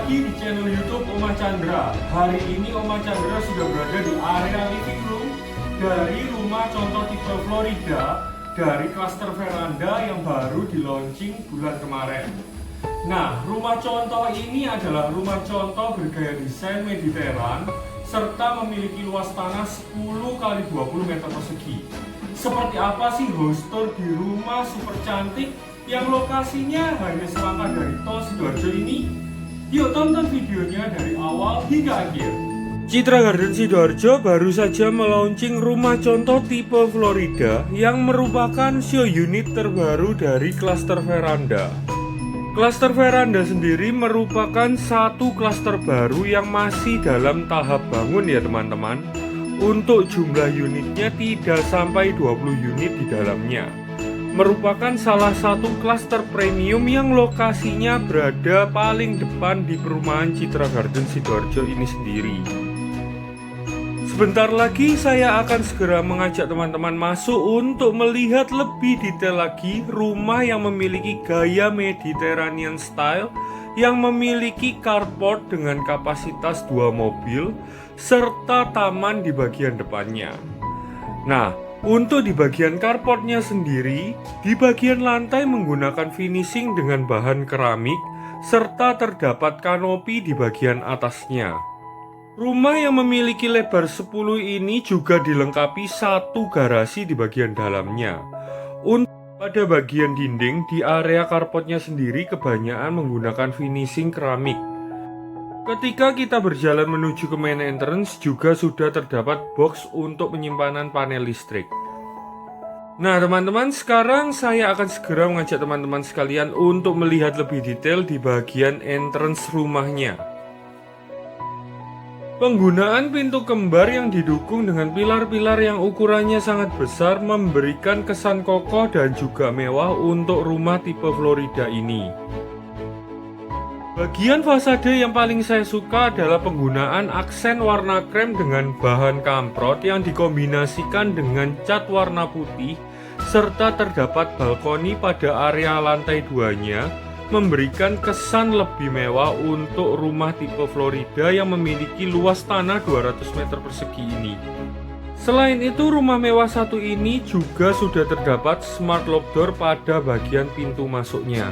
lagi di channel YouTube Oma Chandra. Hari ini Oma Chandra sudah berada di area living room dari rumah contoh tipe Florida dari klaster veranda yang baru di launching bulan kemarin. Nah, rumah contoh ini adalah rumah contoh bergaya desain Mediterranean serta memiliki luas tanah 10 x 20 meter persegi. Seperti apa sih house tour di rumah super cantik yang lokasinya hanya selangkah dari Tol Sidoarjo ini? Yuk tonton videonya dari awal hingga akhir. Citra Garden Sidoarjo baru saja melaunching rumah contoh tipe Florida yang merupakan show unit terbaru dari klaster veranda. Klaster veranda sendiri merupakan satu klaster baru yang masih dalam tahap bangun ya teman-teman. Untuk jumlah unitnya tidak sampai 20 unit di dalamnya. Merupakan salah satu klaster premium yang lokasinya berada paling depan di perumahan Citra Garden Sidoarjo ini sendiri. Sebentar lagi saya akan segera mengajak teman-teman masuk untuk melihat lebih detail lagi rumah yang memiliki gaya Mediterranean style yang memiliki carport dengan kapasitas 2 mobil serta taman di bagian depannya. Nah, untuk di bagian carportnya sendiri, di bagian lantai menggunakan finishing dengan bahan keramik serta terdapat kanopi di bagian atasnya. Rumah yang memiliki lebar 10 ini juga dilengkapi satu garasi di bagian dalamnya. Untuk pada bagian dinding di area carportnya sendiri kebanyakan menggunakan finishing keramik. Ketika kita berjalan menuju ke main entrance juga sudah terdapat box untuk penyimpanan panel listrik. Nah teman-teman, sekarang saya akan segera mengajak teman-teman sekalian untuk melihat lebih detail di bagian entrance rumahnya. Penggunaan pintu kembar yang didukung dengan pilar-pilar yang ukurannya sangat besar memberikan kesan kokoh dan juga mewah untuk rumah tipe Florida ini. Bagian fasade yang paling saya suka adalah penggunaan aksen warna krem dengan bahan kamprot yang dikombinasikan dengan cat warna putih serta terdapat balkoni pada area lantai 2-nya memberikan kesan lebih mewah untuk rumah tipe Florida yang memiliki luas tanah 200 meter persegi ini. Selain itu, rumah mewah satu ini juga sudah terdapat smart lock door pada bagian pintu masuknya.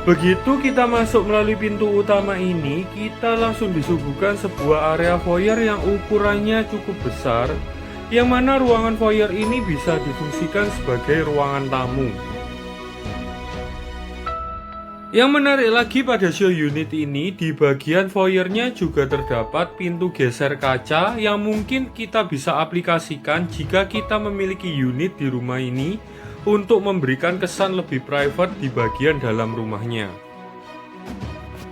Begitu kita masuk melalui pintu utama ini, kita langsung disuguhkan sebuah area foyer yang ukurannya cukup besar, yang mana ruangan foyer ini bisa difungsikan sebagai ruangan tamu. Yang menarik lagi pada show unit ini, di bagian foyernya juga terdapat pintu geser kaca yang mungkin kita bisa aplikasikan jika kita memiliki unit di rumah ini untuk memberikan kesan lebih private di bagian dalam rumahnya.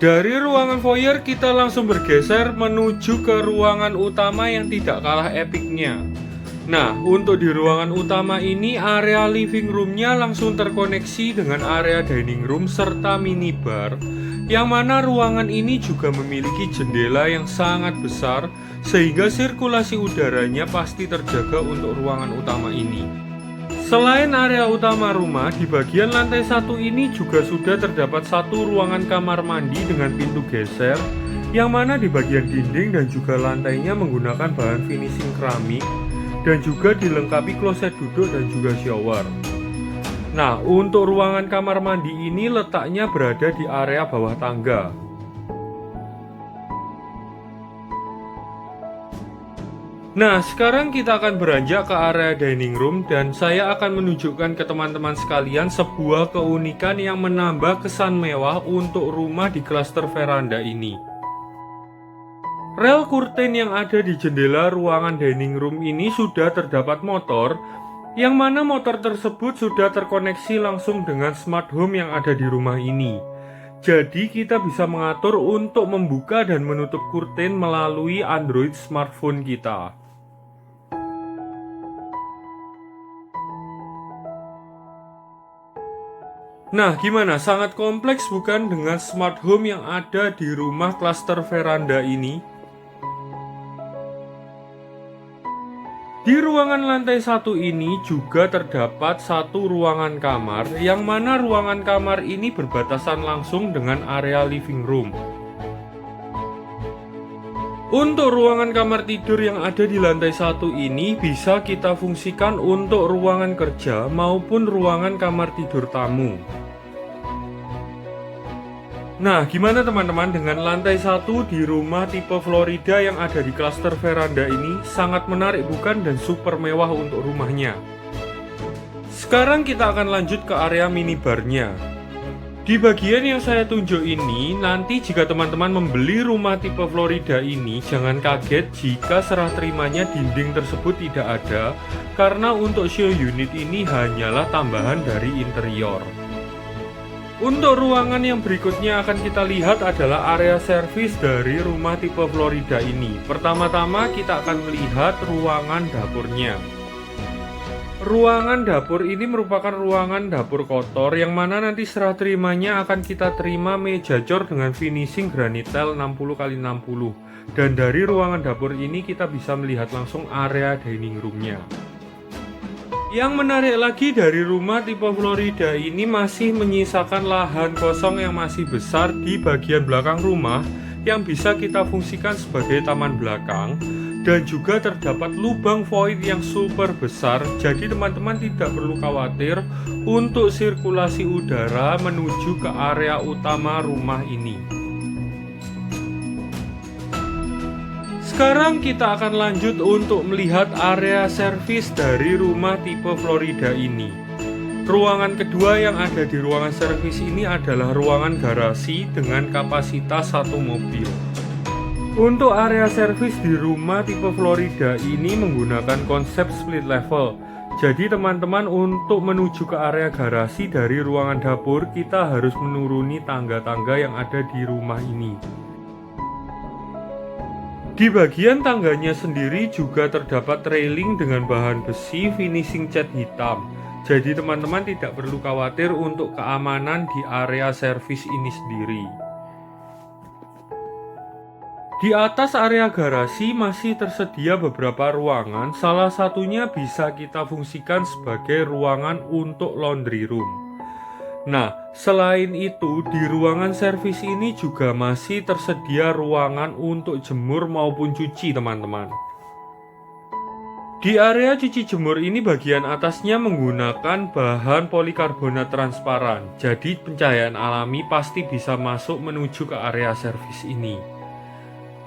Dari ruangan foyer kita langsung bergeser menuju ke ruangan utama yang tidak kalah epicnya. Nah, untuk di ruangan utama ini area living roomnya langsung terkoneksi dengan area dining room serta minibar, yang mana ruangan ini juga memiliki jendela yang sangat besar sehingga sirkulasi udaranya pasti terjaga untuk ruangan utama ini. Selain area utama rumah, di bagian lantai 1 ini juga sudah terdapat satu ruangan kamar mandi dengan pintu geser, yang mana di bagian dinding dan juga lantainya menggunakan bahan finishing keramik dan juga dilengkapi kloset duduk dan juga shower. Nah, untuk ruangan kamar mandi ini letaknya berada di area bawah tangga. Nah, sekarang kita akan beranjak ke area dining room dan saya akan menunjukkan ke teman-teman sekalian sebuah keunikan yang menambah kesan mewah untuk rumah di klaster veranda ini. Rel kurten yang ada di jendela ruangan dining room ini sudah terdapat motor, yang mana motor tersebut sudah terkoneksi langsung dengan smart home yang ada di rumah ini. Jadi kita bisa mengatur untuk membuka dan menutup kurten melalui Android smartphone kita. Nah, gimana? Sangat kompleks bukan dengan smart home yang ada di rumah klaster veranda ini? Di ruangan lantai 1 ini juga terdapat satu ruangan kamar, yang mana ruangan kamar ini berbatasan langsung dengan area living room. Untuk ruangan kamar tidur yang ada di lantai 1 ini bisa kita fungsikan untuk ruangan kerja maupun ruangan kamar tidur tamu. Nah, gimana teman-teman dengan lantai 1 di rumah tipe Florida yang ada di klaster veranda ini? Sangat menarik bukan, dan super mewah untuk rumahnya. Sekarang kita akan lanjut ke area minibarnya. Di bagian yang saya tunjuk ini, nanti jika teman-teman membeli rumah tipe Florida ini, jangan kaget jika serah terimanya dinding tersebut tidak ada, karena untuk show unit ini hanyalah tambahan dari interior. Untuk ruangan yang berikutnya akan kita lihat adalah area servis dari rumah tipe Florida ini. Pertama-tama kita akan melihat ruangan dapurnya. Ruangan dapur ini merupakan ruangan dapur kotor, yang mana nanti serah terimanya akan kita terima meja jor dengan finishing granitel 60x60. Dan dari ruangan dapur ini kita bisa melihat langsung area dining roomnya. Yang menarik lagi dari rumah tipe Florida ini masih menyisakan lahan kosong yang masih besar di bagian belakang rumah, yang bisa kita fungsikan sebagai taman belakang. Dan juga terdapat lubang void yang super besar, jadi teman-teman tidak perlu khawatir untuk sirkulasi udara menuju ke area utama rumah ini. Sekarang kita akan lanjut untuk melihat area servis dari rumah tipe Florida ini. Ruangan kedua yang ada di ruangan servis ini adalah ruangan garasi dengan kapasitas 1 mobil. Untuk area servis di rumah tipe Florida ini menggunakan konsep split level. Jadi teman-teman, untuk menuju ke area garasi dari ruangan dapur, kita harus menuruni tangga-tangga yang ada di rumah ini. Di bagian tangganya sendiri juga terdapat railing dengan bahan besi finishing cat hitam. Jadi teman-teman tidak perlu khawatir untuk keamanan di area servis ini sendiri. Di atas area garasi masih tersedia beberapa ruangan, salah satunya bisa kita fungsikan sebagai ruangan untuk laundry room. Nah, selain itu di ruangan servis ini juga masih tersedia ruangan untuk jemur maupun cuci teman-teman. Di area cuci jemur ini bagian atasnya menggunakan bahan polikarbonat transparan, jadi pencahayaan alami pasti bisa masuk menuju ke area servis ini.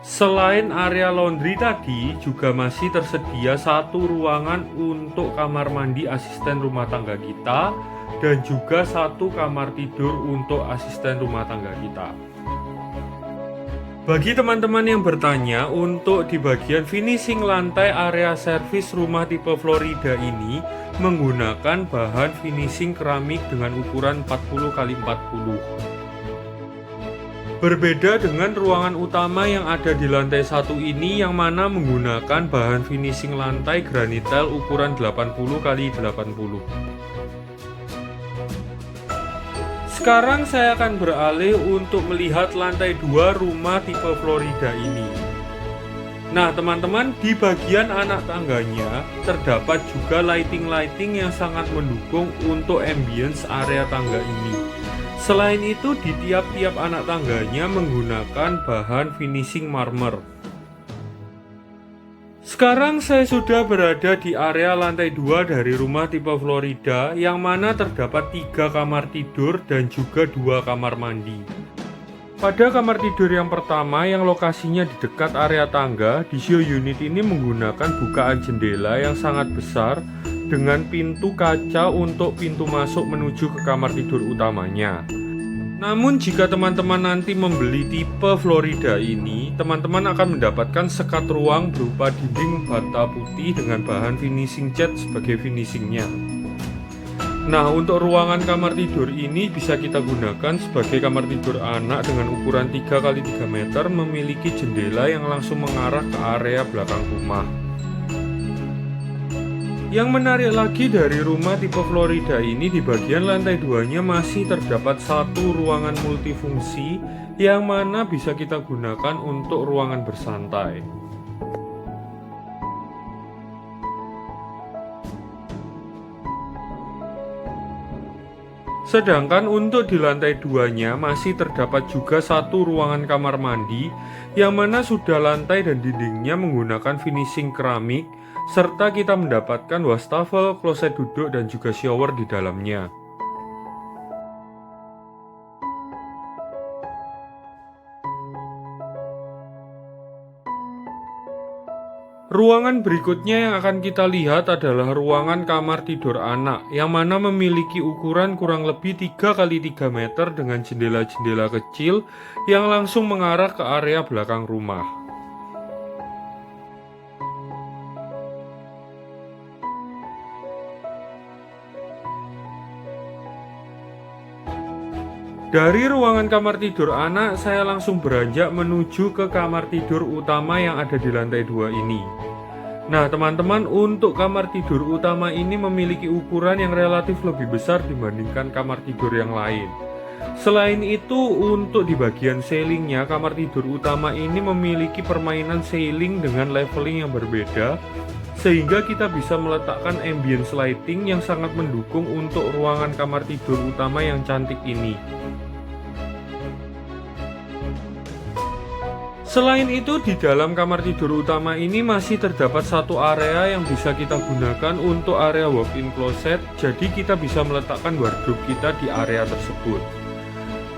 Selain area laundry tadi, juga masih tersedia satu ruangan untuk kamar mandi asisten rumah tangga kita, dan juga satu kamar tidur untuk asisten rumah tangga kita. Bagi teman-teman yang bertanya, untuk di bagian finishing lantai area servis rumah tipe Florida ini menggunakan bahan finishing keramik dengan ukuran 40x40. Berbeda dengan ruangan utama yang ada di lantai 1 ini, yang mana menggunakan bahan finishing lantai granitel ukuran 80x80. Sekarang saya akan beralih untuk melihat lantai 2 rumah tipe Florida ini. Nah teman-teman, di bagian anak tangganya terdapat juga lighting-lighting yang sangat mendukung untuk ambience area tangga ini. Selain itu, di tiap-tiap anak tangganya menggunakan bahan finishing marmer. Sekarang saya sudah berada di area lantai 2 dari rumah tipe Florida, yang mana terdapat 3 kamar tidur dan juga 2 kamar mandi. Pada kamar tidur yang pertama yang lokasinya di dekat area tangga, di show unit ini menggunakan bukaan jendela yang sangat besar dengan pintu kaca untuk pintu masuk menuju ke kamar tidur utamanya. Namun jika teman-teman nanti membeli tipe Florida ini, teman-teman akan mendapatkan sekat ruang berupa dinding bata putih dengan bahan finishing cat sebagai finishingnya. Nah, untuk ruangan kamar tidur ini bisa kita gunakan sebagai kamar tidur anak dengan ukuran 3x3 meter, memiliki jendela yang langsung mengarah ke area belakang rumah. Yang menarik lagi dari rumah tipe Florida ini, di bagian lantai 2-nya masih terdapat satu ruangan multifungsi yang mana bisa kita gunakan untuk ruangan bersantai. Sedangkan untuk di lantai 2-nya masih terdapat juga satu ruangan kamar mandi yang mana sudah lantai dan dindingnya menggunakan finishing keramik, serta kita mendapatkan wastafel, kloset duduk, dan juga shower di dalamnya. Ruangan berikutnya yang akan kita lihat adalah ruangan kamar tidur anak, yang mana memiliki ukuran kurang lebih 3x3 meter dengan jendela-jendela kecil yang langsung mengarah ke area belakang rumah. Dari ruangan kamar tidur anak, saya langsung beranjak menuju ke kamar tidur utama yang ada di lantai 2 ini. Nah teman-teman, untuk kamar tidur utama ini memiliki ukuran yang relatif lebih besar dibandingkan kamar tidur yang lain. Selain itu, untuk di bagian ceilingnya, kamar tidur utama ini memiliki permainan ceiling dengan leveling yang berbeda, sehingga kita bisa meletakkan ambience lighting yang sangat mendukung untuk ruangan kamar tidur utama yang cantik ini. Selain itu, di dalam kamar tidur utama ini masih terdapat satu area yang bisa kita gunakan untuk area walk-in closet, jadi kita bisa meletakkan wardrobe kita di area tersebut.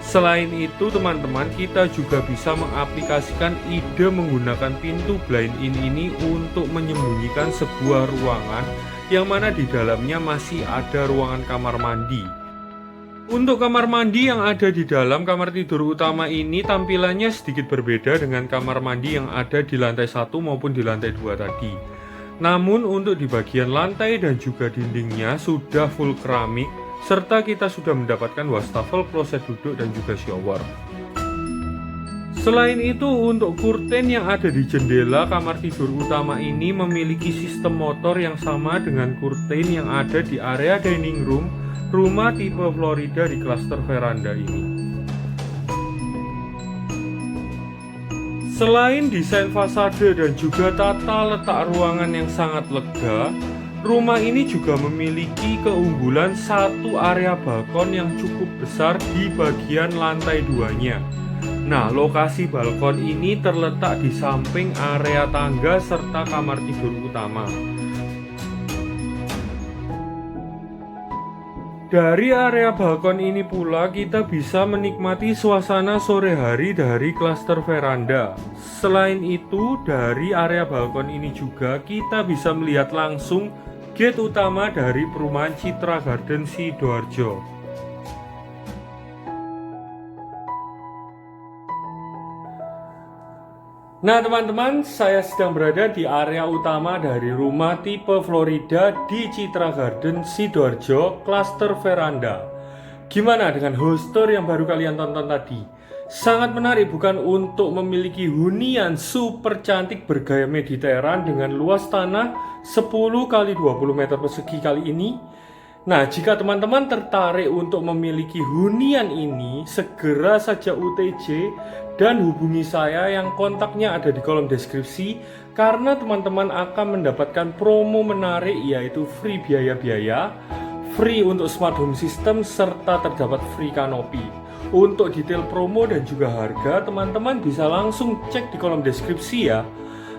Selain itu teman-teman, kita juga bisa mengaplikasikan ide menggunakan pintu blind-in ini untuk menyembunyikan sebuah ruangan yang mana di dalamnya masih ada ruangan kamar mandi. Untuk kamar mandi yang ada di dalam kamar tidur utama ini tampilannya sedikit berbeda dengan kamar mandi yang ada di lantai 1 maupun di lantai 2 tadi. Namun untuk di bagian lantai dan juga dindingnya sudah full keramik, serta kita sudah mendapatkan wastafel, kloset duduk, dan juga shower. Selain itu, untuk kurten yang ada di jendela kamar tidur utama ini memiliki sistem motor yang sama dengan kurten yang ada di area dining room rumah tipe Florida di klaster veranda ini. Selain desain fasade dan juga tata letak ruangan yang sangat lega, rumah ini juga memiliki keunggulan satu area balkon yang cukup besar di bagian lantai 2-nya. Nah, lokasi balkon ini terletak di samping area tangga serta kamar tidur utama. Dari area balkon ini pula kita bisa menikmati suasana sore hari dari klaster veranda. Selain itu, dari area balkon ini juga kita bisa melihat langsung gate utama dari perumahan Citra Garden Sidoarjo. Nah teman-teman, saya sedang berada di area utama dari rumah tipe Florida di Citra Garden Sidoarjo, klaster veranda. Gimana dengan house tour yang baru kalian tonton tadi? Sangat menarik bukan untuk memiliki hunian super cantik bergaya Mediteran dengan luas tanah 10 x 20 meter persegi kali ini? Nah, jika teman-teman tertarik untuk memiliki hunian ini, segera saja UTJ dan hubungi saya yang kontaknya ada di kolom deskripsi, karena teman-teman akan mendapatkan promo menarik, yaitu free biaya-biaya, free untuk smart home system, serta terdapat free kanopi. Untuk detail promo dan juga harga, teman-teman bisa langsung cek di kolom deskripsi ya.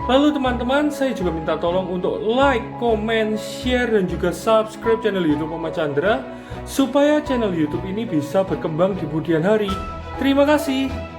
Lalu teman-teman, saya juga minta tolong untuk like, comment, share, dan juga subscribe channel YouTube Mama Chandra, supaya channel YouTube ini bisa berkembang di kemudian hari. Terima kasih.